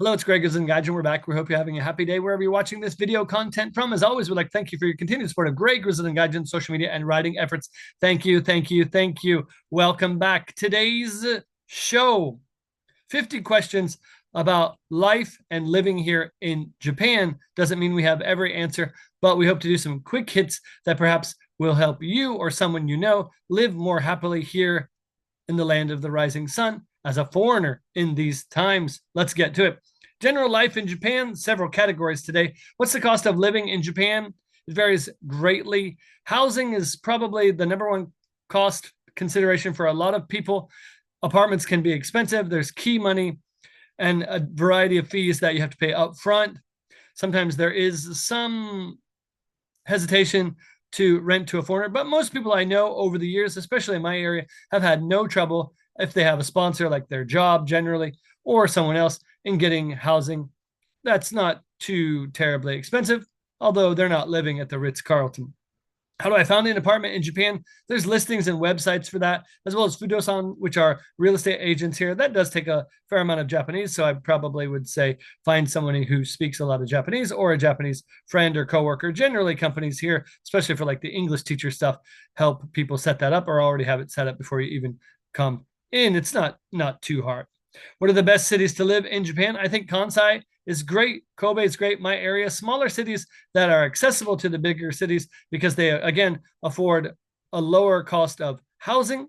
Hello, it's Greg Gaijin. We're back. We hope you're having a happy day wherever you're watching this video content from. As always, we'd like to thank you for your continued support of Greg Gaijin social media and writing efforts. Thank you, thank you, thank you. Welcome back. Today's show, 50 questions about life and living here in Japan. Doesn't mean we have every answer, but we hope to do some quick hits that perhaps will help you or someone you know live more happily here in the land of the rising sun as a foreigner in these times. Let's get to it. General life in Japan, several categories today. What's the cost of living in Japan? It varies greatly. Housing is probably the number one cost consideration for a lot of people. Apartments can be expensive. There's key money and a variety of fees that you have to pay up front. Sometimes there is some hesitation to rent to a foreigner, but most people I know over the years, especially in my area, have had no trouble if they have a sponsor like their job generally or someone else in getting housing that's not too terribly expensive, although they're not living at the Ritz-Carlton. How do I find an apartment in Japan? There's listings and websites for that, as well as Fudosan, which are real estate agents here. That does take a fair amount of Japanese, so I probably would say find someone who speaks a lot of Japanese or a Japanese friend or coworker. Generally, companies here, especially for like the English teacher stuff, help people set that up or already have it set up before you even come in. It's not too hard. What are the best cities to live in Japan? I think Kansai is great. Kobe is great. My area, smaller cities that are accessible to the bigger cities because they, again, afford a lower cost of housing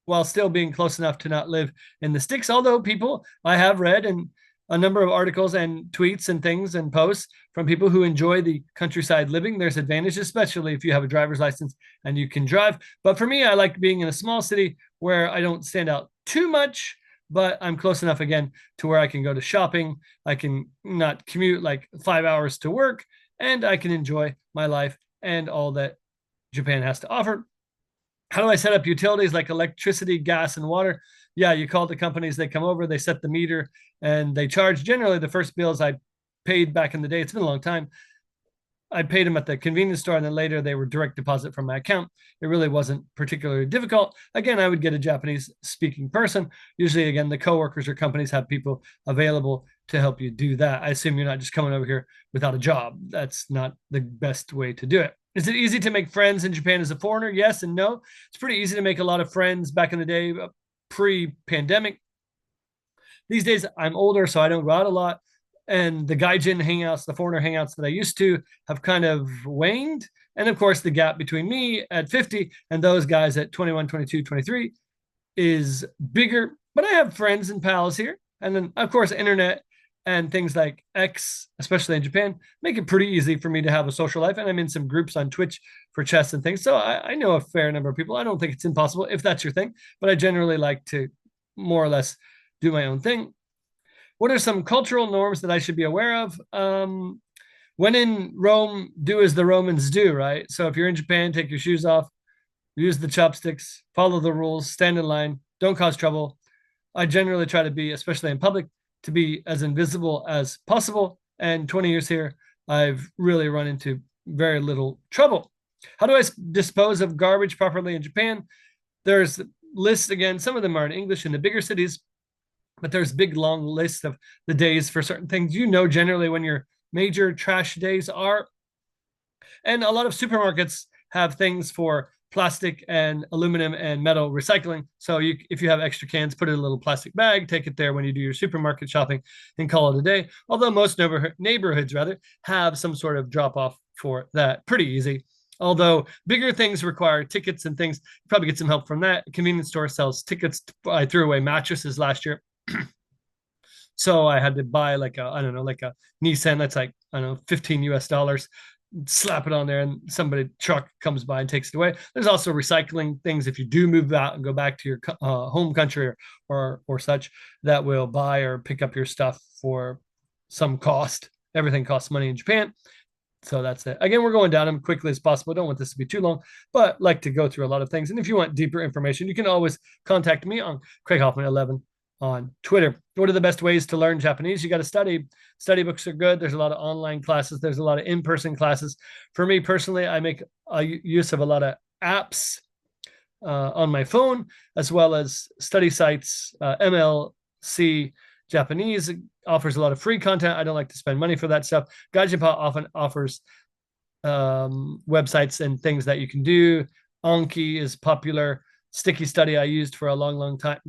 while still being close enough to not live in the sticks. Although people, I have read and a number of articles and tweets and things and posts from people who enjoy the countryside living. There's advantages, especially if you have a driver's license and you can drive. But for me, I like being in a small city where I don't stand out too much, but I'm close enough again to where I can go to shopping. I can not commute like 5 hours to work, and I can enjoy my life and all that Japan has to offer. How do I set up utilities like electricity, gas, and water? Yeah, you call the companies, they come over, they set the meter, and they charge. Generally, the first bills I paid back in the day, it's been a long time, I paid them at the convenience store, and then later they were direct deposit from my account. It really wasn't particularly difficult. Again, I would get a Japanese speaking person. Usually, again, the coworkers or companies have people available to help you do that. I assume you're not just coming over here without a job. That's not the best way to do it. Is it easy to make friends in Japan as a foreigner? Yes and no. It's pretty easy to make a lot of friends back in the day, pre-pandemic. These days, I'm older, so I don't go out a lot. And the gaijin hangouts, the foreigner hangouts that I used to have kind of waned. And of course, the gap between me at 50 and those guys at 21, 22, 23 is bigger. But I have friends and pals here. And then, of course, internet and things like X, especially in Japan, make it pretty easy for me to have a social life. And I'm in some groups on Twitch for chess and things. So I know a fair number of people. I don't think it's impossible if that's your thing, but I generally like to more or less do my own thing. What are some cultural norms that I should be aware of? When in Rome, do as the Romans do, right? So if you're in Japan, take your shoes off, use the chopsticks, follow the rules, stand in line, don't cause trouble. I generally try to be, especially in public, to be as invisible as possible. And 20 years here, I've really run into very little trouble. How do I dispose of garbage properly in Japan? There's lists, again, some of them are in English in the bigger cities, but there's big long lists of the days for certain things. You know generally when your major trash days are. And a lot of supermarkets have things for plastic and aluminum and metal recycling. So if you have extra cans, put it in a little plastic bag, take it there when you do your supermarket shopping and call it a day. Although most neighborhoods have some sort of drop off for that. Pretty easy. Although bigger things require tickets and things, you probably get some help from that. A convenience store sells tickets. I threw away mattresses last year. So I had to buy like a Nissan that's like, 15 US dollars, slap it on there, and somebody truck comes by and takes it away. There's also recycling things if you do move out and go back to your home country or such, that will buy or pick up your stuff for some cost. Everything costs money in Japan. So that's it. Again, we're going down them quickly as possible. I don't want this to be too long, but like to go through a lot of things. And if you want deeper information, you can always contact me on Craig Hoffman 11 on Twitter. What are the best ways to learn Japanese? You got to study. Study books are good. There's a lot of online classes. There's a lot of in-person classes. For me personally, I make a use of a lot of apps on my phone, as well as study sites, MLC, Japanese offers a lot of free content. I don't like to spend money for that stuff. Gaijinpa often offers websites and things that you can do. Anki is popular. Sticky Study I used for a long, long time.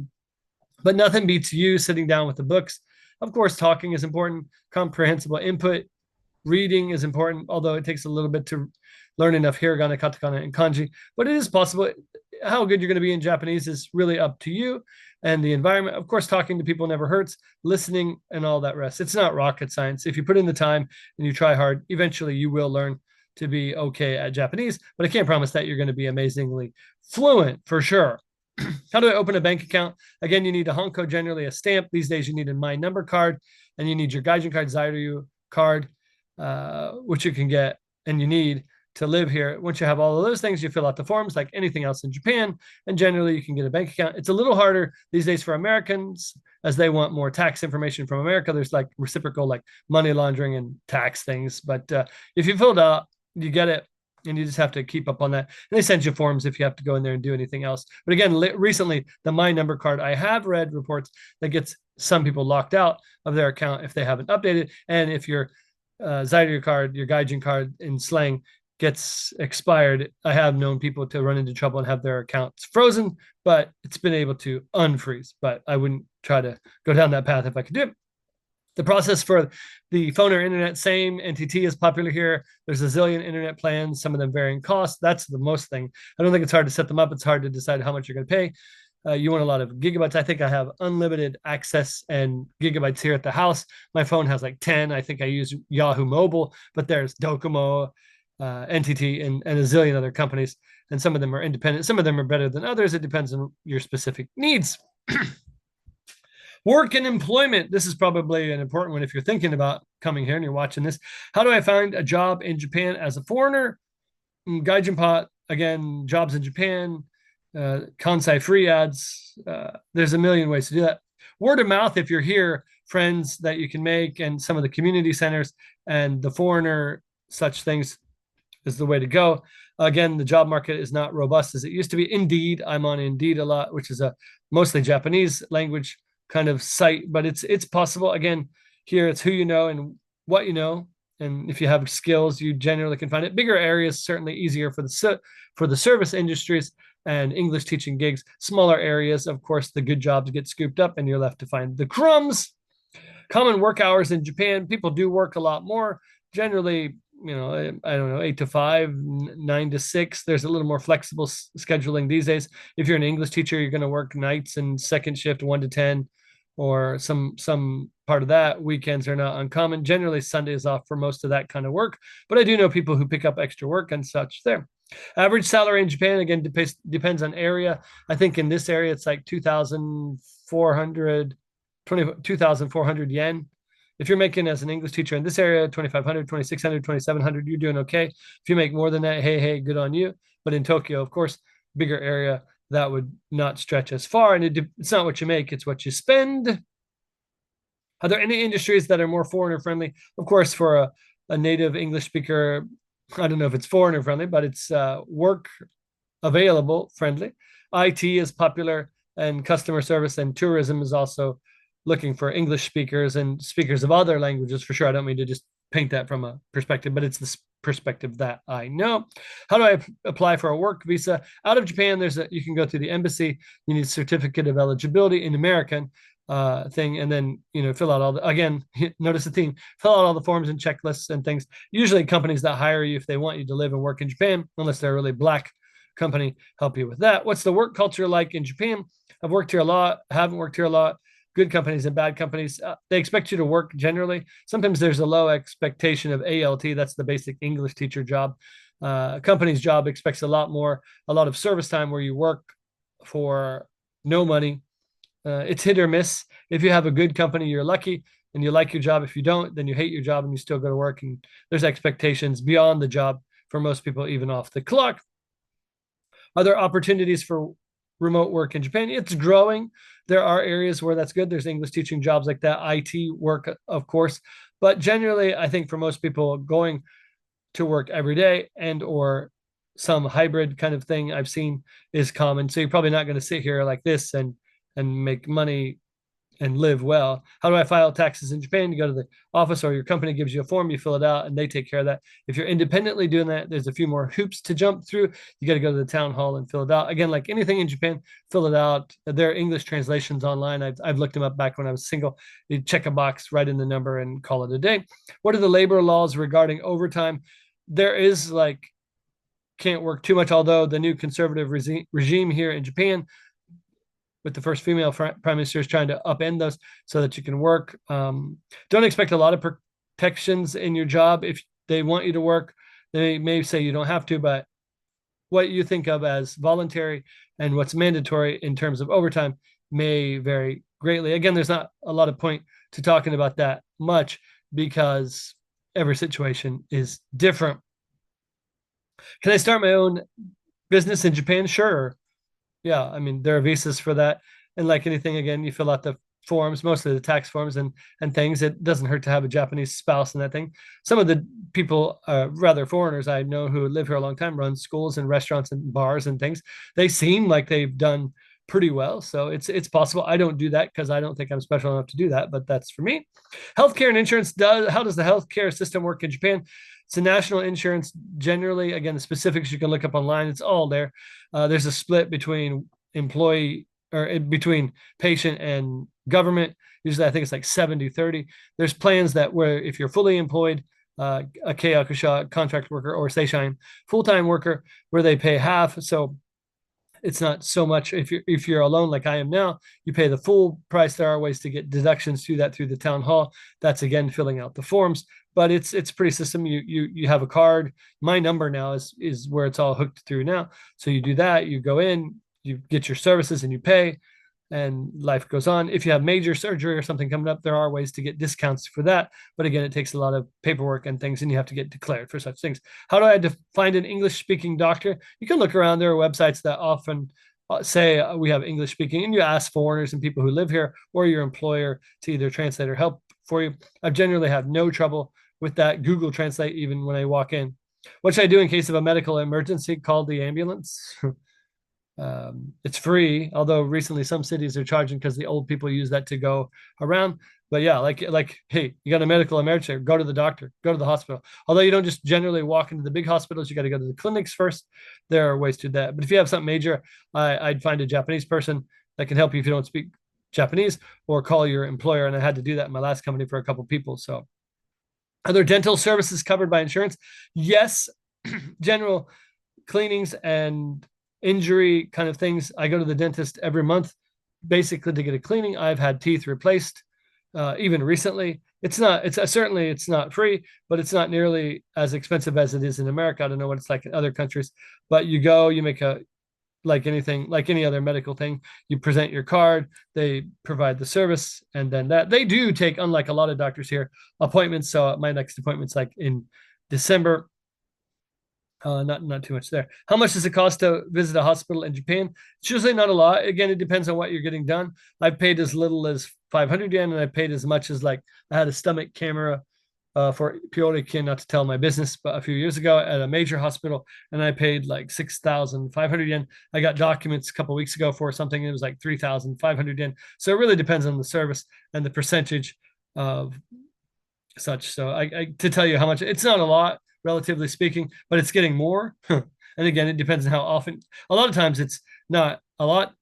But nothing beats you sitting down with the books. Of course, talking is important. Comprehensible input. Reading is important, although it takes a little bit to learn enough hiragana, katakana, and kanji. But it is possible. How good you're going to be in Japanese is really up to you and the environment. Of course, talking to people never hurts. Listening and all that rest. It's not rocket science. If you put in the time and you try hard, eventually you will learn to be okay at Japanese. But I can't promise that you're going to be amazingly fluent for sure. How do I open a bank account? Again, you need a Honko, generally a stamp. These days, you need a My Number card, and you need your Gaijin card, Zairyu card, which you can get and you need to live here. Once you have all of those things, you fill out the forms like anything else in Japan, and generally you can get a bank account. It's a little harder these days for Americans as they want more tax information from America. There's like reciprocal, like money laundering and tax things. But if you fill it out, you get it. And you just have to keep up on that. And they send you forms if you have to go in there and do anything else. But again, recently, the My Number card, I have read reports that gets some people locked out of their account if they haven't updated. And if your Zairyu card, your Gaijin card in slang gets expired, I have known people to run into trouble and have their accounts frozen, but it's been able to unfreeze. But I wouldn't try to go down that path if I could do it. The process for the phone or internet, same. NTT is popular here. There's a zillion internet plans, some of them varying cost. That's the most thing. I don't think it's hard to set them up. It's hard to decide how much you're going to pay. You want a lot of gigabytes. I think I have unlimited access and gigabytes here at the house. My phone has like 10. I think I use Yahoo Mobile, but there's Docomo, NTT, and a zillion other companies. And some of them are independent. Some of them are better than others. It depends on your specific needs. Work and employment. This is probably an important one if you're thinking about coming here and you're watching this. How do I find a job in Japan as a foreigner? Gaijinpa, again, jobs in Japan, Kansai free ads. There's a million ways to do that. Word of mouth, if you're here, friends that you can make, and some of the community centers and the foreigner, such things is the way to go. Again, the job market is not robust as it used to be. Indeed, I'm on Indeed a lot, which is a mostly Japanese language kind of site, but it's possible. Again, here it's who you know and what you know, and if you have skills, you generally can find it. Bigger areas certainly easier for the service industries and English teaching gigs. Smaller areas, of course, the good jobs get scooped up, and you're left to find the crumbs. Common work hours in Japan: people do work a lot more. Generally, I don't know, 8 to 5, 9 to 6. There's a little more flexible scheduling these days. If you're an English teacher, you're going to work nights and second shift 1 to 10. Or some part of that. Weekends are not uncommon. Generally, Sunday is off for most of that kind of work. But I do know people who pick up extra work and such there. Average salary in Japan, again, depends on area. I think in this area, it's like 2,400 yen. If you're making as an English teacher in this area, 2,500, 2,600, 2,700, you're doing okay. If you make more than that, hey, good on you. But in Tokyo, of course, bigger area, that would not stretch as far. And it's not what you make, it's what you spend. Are there any industries that are more foreigner friendly? Of course, for a native English speaker, I don't know if it's foreigner friendly, but it's work available friendly. IT is popular, and customer service and tourism is also looking for English speakers and speakers of other languages for sure. I don't mean to just paint that from a perspective, but it's the perspective that I know. How do I apply for a work visa out of Japan? You can go through the embassy. You need a certificate of eligibility in American thing, and then fill out all the, again, notice the theme, fill out all the forms and checklists and things. Usually companies that hire you, if they want you to live and work in Japan, unless they're a really black company, help you with that. What's the work culture like in Japan? I've worked here a lot, haven't worked here a lot. Good companies and bad companies. They expect you to work generally. Sometimes there's a low expectation of ALT. That's the basic English teacher job. Company's job expects a lot more, a lot of service time where you work for no money. It's hit or miss. If you have a good company, you're lucky and you like your job. If you don't, then you hate your job and you still go to work. And there's expectations beyond the job for most people, even off the clock. Are there opportunities for remote work in Japan? It's growing. There are areas where that's good. There's English teaching jobs like that, IT work, of course. But generally, I think for most people, going to work every day and or some hybrid kind of thing I've seen is common. So you're probably not going to sit here like this and make money and live well. How do I file taxes in Japan? You go to the office, or your company gives you a form, you fill it out, and they take care of that. If you're independently doing that, there's a few more hoops to jump through. You got to go to the town hall and fill it out. Again, like anything in Japan, fill it out. There are English translations online. I've looked them up back when I was single. You check a box, write in the number, and call it a day. What are the labor laws regarding overtime? There is like, can't work too much, although the new conservative regime here in Japan with the first female prime minister is trying to upend those so that you can work. Don't expect a lot of protections in your job. If they want you to work, they may say you don't have to, but what you think of as voluntary and what's mandatory in terms of overtime may vary greatly. Again, there's not a lot of point to talking about that much because every situation is different. Can I start my own business in Japan? Sure. Yeah, I mean, there are visas for that. And like anything, again, you fill out the forms, mostly the tax forms and things. It doesn't hurt to have a Japanese spouse and that thing. Some of the people, rather foreigners I know who live here a long time, run schools and restaurants and bars and things. They seem like they've done pretty well. So it's possible. I don't do that because I don't think I'm special enough to do that, but that's for me. Healthcare and insurance how does the healthcare system work in Japan? It's a national insurance generally. Again, the specifics you can look up online. It's all there. There's a split between employee or between patient and government. Usually I think it's like 70-30. There's plans that where if you're fully employed, a keiyakusha, contract worker, or seishain, full-time worker, where they pay half. So it's not so much if you're alone like I am now, you pay the full price. There are ways to get deductions through that through the town hall. That's again filling out the forms, but it's pretty system. You have a card. My number now is where it's all hooked through now. So you do that, you go in, you get your services and you pay, and life goes on. If you have major surgery or something coming up, there are ways to get discounts for that. But again, it takes a lot of paperwork and things, and you have to get declared for such things. How do I find an English-speaking doctor? You can look around. There are websites that often say we have English speaking, and you ask foreigners and people who live here or your employer to either translate or help for you. I've generally had no trouble with that. Google Translate even when I walk in. What should I do in case of a medical emergency? Call the ambulance. It's free, although recently some cities are charging because the old people use that to go around. But yeah, like hey, you got a medical emergency, go to the doctor, go to the hospital. Although you don't just generally walk into the big hospitals, you got to go to the clinics first. There are ways to do that. But if you have something major, I'd find a Japanese person that can help you if you don't speak Japanese, or call your employer. And I had to do that in my last company for a couple of people. So are there dental services covered by insurance? Yes. General cleanings and injury kind of things. I go to the dentist every month, basically to get a cleaning. I've had teeth replaced, even recently. Certainly it's not free, but it's not nearly as expensive as it is in America. I don't know what it's like in other countries, but you go, you make like anything, like any other medical thing, you present your card, they provide the service, and then that they do take, unlike a lot of doctors here, appointments. So my next appointment's like in December. Not too much there. How much does it cost to visit a hospital in Japan? It's usually not a lot. Again, it depends on what you're getting done. I've paid as little as 500 yen, and I paid as much as, like, I had a stomach camera for Pyorikin, not to tell my business, but a few years ago at a major hospital, and I paid like 6,500 yen. I got documents a couple of weeks ago for something, and it was like 3,500 yen. So it really depends on the service and the percentage of such. So I to tell you how much, it's not a lot, relatively speaking, but it's getting more. And again, it depends on how often. A lot of times it's not a lot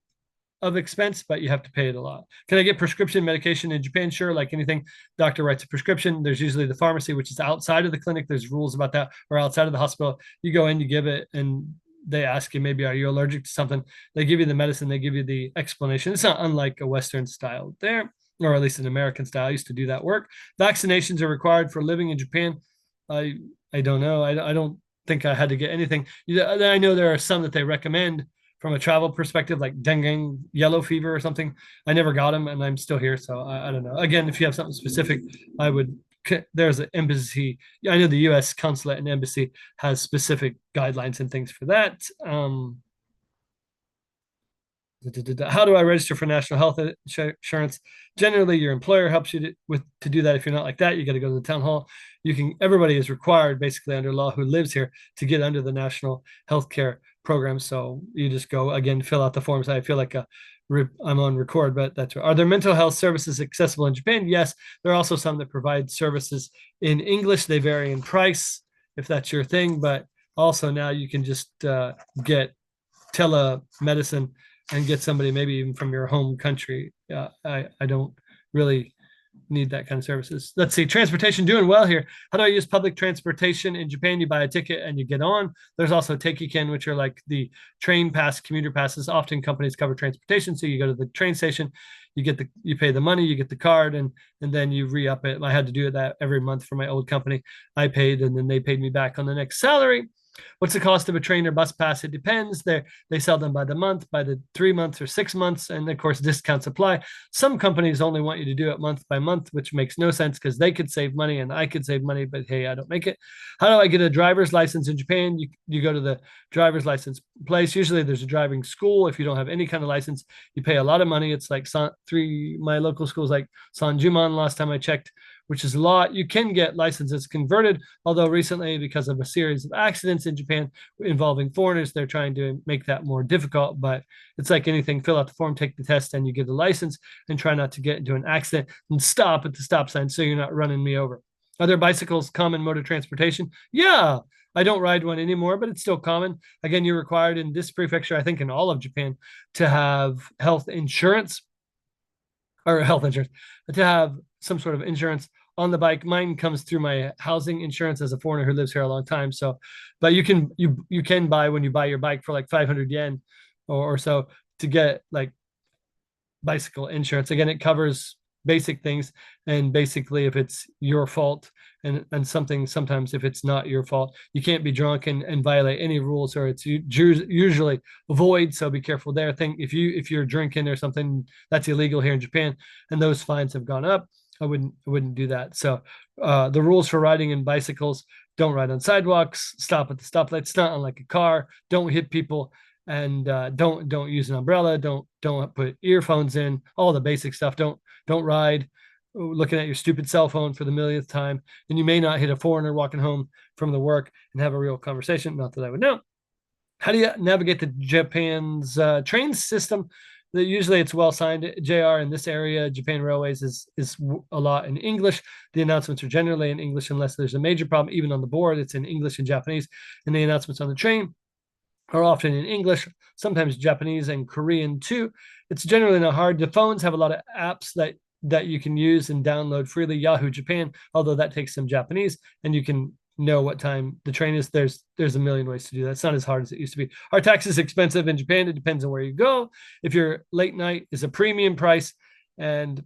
of expense, but you have to pay it a lot. Can I get prescription medication in Japan? Sure. Like anything, doctor writes a prescription. There's usually the pharmacy, which is outside of the clinic. There's rules about that, or outside of the hospital. You go in, you give it, and they ask you, maybe, are you allergic to something? They give you the medicine. They give you the explanation. It's not unlike a Western style there, or at least an American style. I used to do that work. Vaccinations are required for living in Japan. I don't know. I don't think I had to get anything. I know there are some that they recommend from a travel perspective, like dengue, yellow fever, or something. I never got them, and I'm still here, so I don't know. Again, if you have something specific, there's an embassy. I know the U.S. consulate and embassy has specific guidelines and things for that. How do I register for national health insurance? Generally, your employer helps you to do that. If you're not like that, you got to go to the town hall. Everybody is required, basically under law, who lives here, to get under the national health care program. So you just go, again, fill out the forms. I feel like a I'm on record, but that's right. Are there mental health services accessible in Japan? Yes. There are also some that provide services in English. They vary in price if that's your thing, but also now you can just get telemedicine and get somebody maybe even from your home country. I don't really need that kind of services. Let's see, transportation doing well here. How do I use public transportation in Japan? You buy a ticket and you get on. There's also Teikiken, which are like the train pass, commuter passes. Often companies cover transportation, so you go to the train station, you pay the money, you get the card, and then you re-up it. I had to do that every month for my old company. I paid, and then they paid me back on the next salary. What's the cost of a train or bus pass? It depends. They sell them by the month, by the 3 months or 6 months, and of course discounts apply. Some companies only want you to do it month by month, which makes no sense because they could save money and I could save money, but hey, I don't make it. How do I get a driver's license in Japan? You go to the driver's license place. Usually there's a driving school. If you don't have any kind of license, you pay a lot of money. It's like my local school is like Sanjuman last time I checked, which is a lot. You can get licenses converted, although recently, because of a series of accidents in Japan involving foreigners, they're trying to make that more difficult. But it's like anything, fill out the form, take the test, and you get the license, and try not to get into an accident and stop at the stop sign so you're not running me over. Are there bicycles common mode of transportation? Yeah. I don't ride one anymore, but it's still common. Again, you're required in this prefecture, I think in all of Japan, to have health insurance, to have some sort of insurance on the bike. Mine comes through my housing insurance as a foreigner who lives here a long time. So, but you can buy, when you buy your bike, for like 500 yen or so, to get like bicycle insurance. Again, it covers basic things, and basically if it's your fault and something, sometimes if it's not your fault, you can't be drunk and violate any rules, or it's usually void. So be careful there. If you're drinking or something, that's illegal here in Japan, and those fines have gone up. I wouldn't do that. So the rules for riding in bicycles: don't ride on sidewalks, stop at the stoplights, not unlike a car, don't hit people, and don't use an umbrella, don't put earphones in, all the basic stuff. Don't ride looking at your stupid cell phone for the millionth time, and you may not hit a foreigner walking home from the work and have a real conversation. Not that I would know. How do you navigate the Japan's train system? Usually it's well signed. JR in this area, Japan Railways, is a lot in English. The announcements are generally in English unless there's a major problem. Even on the board, it's in English and Japanese, and the announcements on the train are often in English, sometimes Japanese and Korean too. It's generally not hard. The phones have a lot of apps that you can use and download freely. Yahoo Japan, although that takes some Japanese, and you can know what time the train is. There's a million ways to do that. It's not as hard as it used to be. Are taxes expensive in Japan? It depends on where you go. If you're late night, is a premium price. And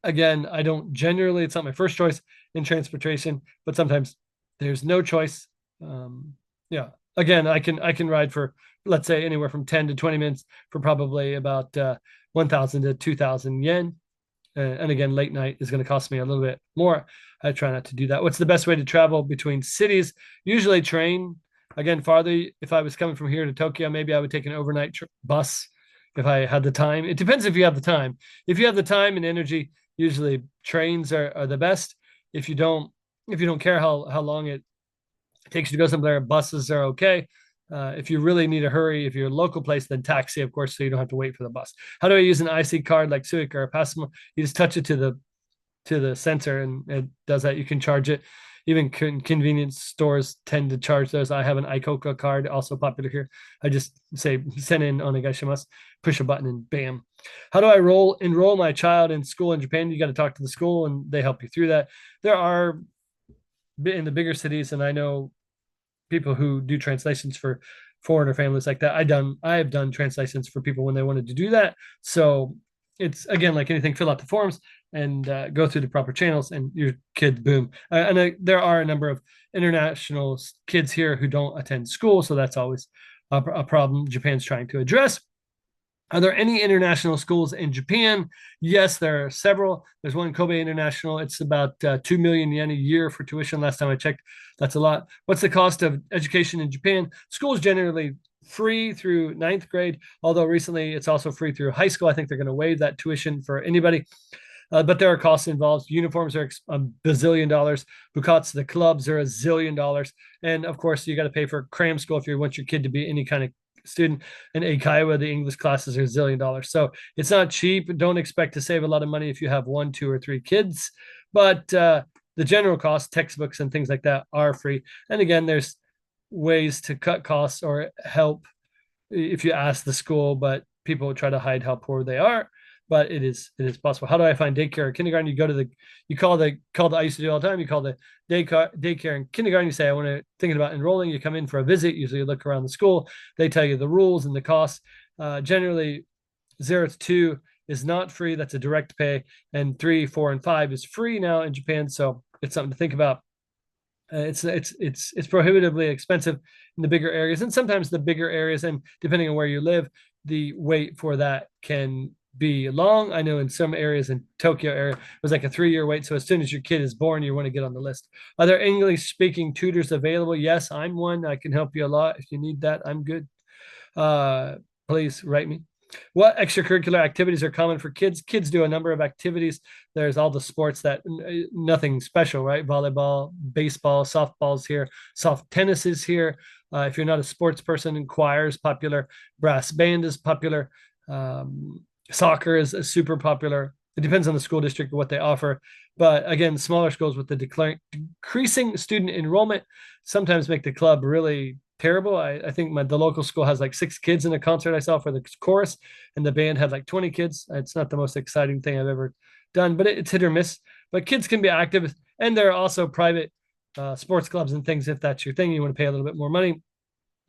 again, it's not my first choice in transportation, but sometimes there's no choice. Yeah. Again, I can ride for, let's say, anywhere from 10 to 20 minutes for probably about 1,000 to 2,000 yen. And again, late night is going to cost me a little bit more. I try not to do that. What's the best way to travel between cities? Usually train. Again, farther, if I was coming from here to Tokyo, maybe I would take an overnight bus if I had the time. It depends if you have the time. If you have the time and energy, usually trains are the best. If you don't care how long it takes you to go somewhere, buses are okay. If you really need a hurry, if you're a local place, then taxi, of course, so you don't have to wait for the bus. How do I use an IC card like Suica or Passmo? You just touch it to the sensor and it does that. You can charge it. Even convenience stores tend to charge those. I have an Icoca card, also popular here. I just say send in onegaishimasu, push a button, and bam. How do I enroll my child in school in Japan? You got to talk to the school and they help you through that. There are, in the bigger cities, and I know people who do translations for foreigner families like that. I have done translations for people when they wanted to do that. So it's, again, like anything, fill out the forms and go through the proper channels, and your kid, boom. And there are a number of international kids here who don't attend school, so that's always a problem Japan's trying to address. Are there any international schools in Japan? Yes, there are several. There's one, Kobe International. It's about 2 million yen a year for tuition. Last time I checked, that's a lot. What's the cost of education in Japan? Schools generally free through ninth grade, although recently it's also free through high school. I think they're going to waive that tuition for anybody. But there are costs involved. Uniforms are $1 bazillion. Bukatsu, the clubs, are $1 zillion. And of course, you got to pay for cram school if you want your kid to be any kind of student. In Kiowa, the English classes are $1 zillion. So it's not cheap. Don't expect to save a lot of money if you have 1, 2, or 3 kids. But the general cost, textbooks and things like that, are free. And again, there's ways to cut costs or help if you ask the school, but people try to hide how poor they are. But it is possible. How do I find daycare or kindergarten? You go to I used to do all the time. You call the daycare and kindergarten. You say, I want to thinking about enrolling. You come in for a visit. Usually you look around the school. They tell you the rules and the costs. Generally 0 to 2 is not free. That's a direct pay. And 3, 4, and 5 is free now in Japan. So it's something to think about. It's prohibitively expensive in the bigger areas, and sometimes the bigger areas, and depending on where you live, the wait for that can be long. I know in some areas in Tokyo area, it was like a 3-year wait. So as soon as your kid is born, you want to get on the list. Are there English speaking tutors available? Yes, I'm one. I can help you a lot. If you need that, I'm good. Please write me. What extracurricular activities are common for kids? Kids do a number of activities. There's all the sports that nothing special, right? Volleyball, baseball, softball's here, soft tennis is here. If you're not a sports person, choir is popular, brass band is popular, soccer is super popular. It depends on the school district and what they offer. But again, smaller schools with the decreasing student enrollment sometimes make the club really terrible. I think the local school has like 6 kids in a concert I saw for the chorus, and the band had like 20 kids. It's not the most exciting thing I've ever done, but it's hit or miss. But kids can be active, and there are also private sports clubs and things if that's your thing. You want to pay a little bit more money.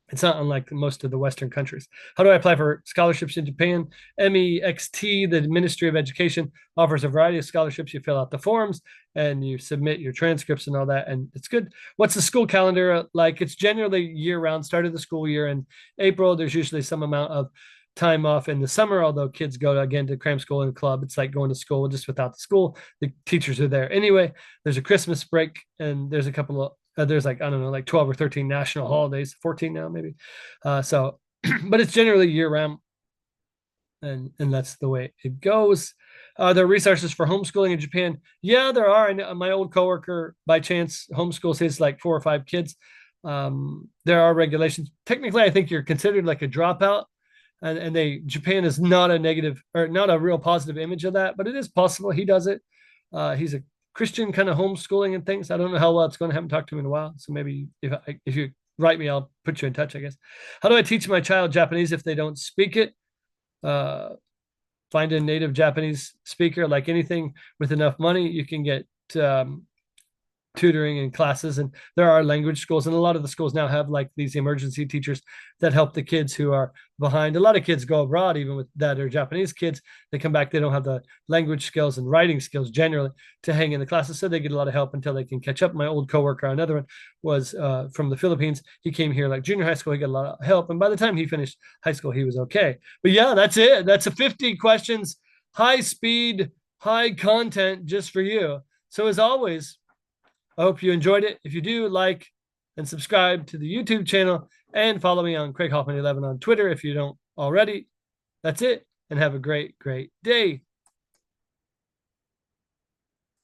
It's not unlike most of the Western countries. How do I apply for scholarships in Japan? MEXT, the Ministry of Education, offers a variety of scholarships. You fill out the forms and you submit your transcripts and all that, and it's good. What's the school calendar like? It's generally year-round, start of the school year in April. There's usually some amount of time off in the summer, although kids go again to cram school and club. It's like going to school just without the school. The teachers are there anyway. There's a Christmas break, and there's a couple of there's like, I don't know, like 12 or 13 national holidays, 14 now maybe. So, but it's generally year round, and that's the way it goes. There are resources for homeschooling in Japan. Yeah, there are. And my old coworker, by chance, homeschools his like 4 or 5 kids. There are regulations. Technically, I think you're considered like a dropout, and Japan is not a negative or not a real positive image of that, but it is possible. He does it. He's a Christian kind of homeschooling and things. I don't know how well it's going to happen. Talk to him in a while. So maybe if you write me, I'll put you in touch, I guess. How do I teach my child Japanese if they don't speak it? Find a native Japanese speaker. Like anything, with enough money, you can get tutoring and classes, and there are language schools, and a lot of the schools now have like these emergency teachers that help the kids who are behind. A lot of kids go abroad even with that are Japanese kids. They come back, they don't have the language skills and writing skills generally to hang in the classes, so they get a lot of help until they can catch up. My old coworker, another one, was from the Philippines. He came here like junior high school. He got a lot of help, and by the time he finished high school, he was okay. But yeah, that's it. That's a 50 questions, high speed, high content just for you. So as always, I hope you enjoyed it. If you do, like and subscribe to the YouTube channel, and follow me on Craig Hoffman 11 on Twitter if you don't already. That's it, and have a great, great day.